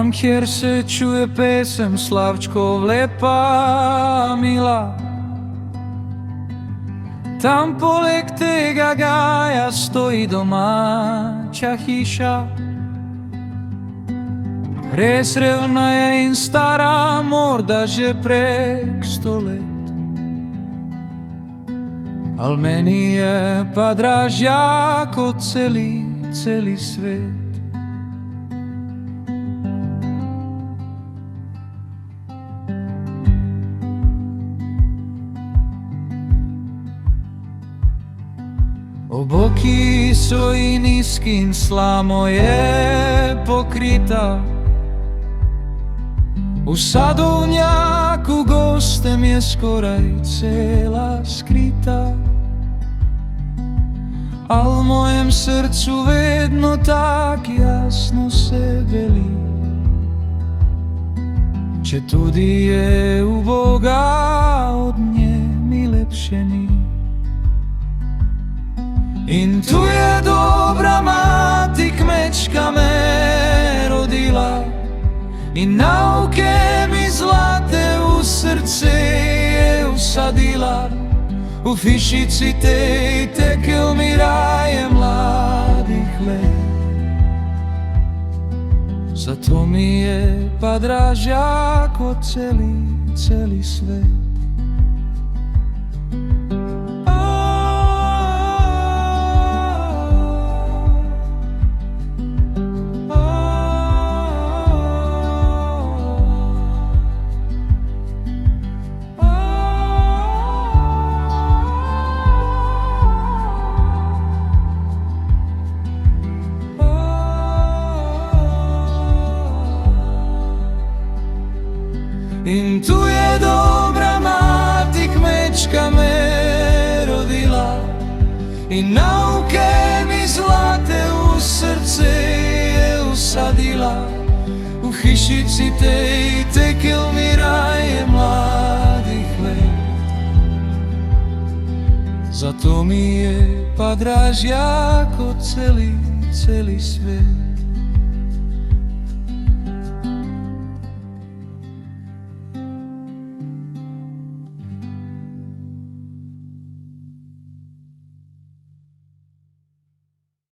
Tam, kjer se čuje pesem Slavčkov lepa mila, tam poleg tega gaja stoji domača hiša. Res revna je in stara, morda že prek 100 let, al meni je pa dražja kot celi svet. Oboki so ji nizki in slamo je pokrita, v sadovnjaku gostem je skoraj cela skrita. A v mojem srcu vedno tak jasno se veli, četudi je uboga, od nje mi lepše ni. In tu je dobra mati, kmečka me rodila, in nauke mi zlate v srce je usadila. V hišici tej tekel mi raje mladih let, zato mi je pa dražja kot celi svet. In tu je dobra mati, kmečka me rodila, in nauke mi zlate v srce je usadila. V hišici tej tekel mi raje mladih let, zato mi je pa dražja kot celi svet.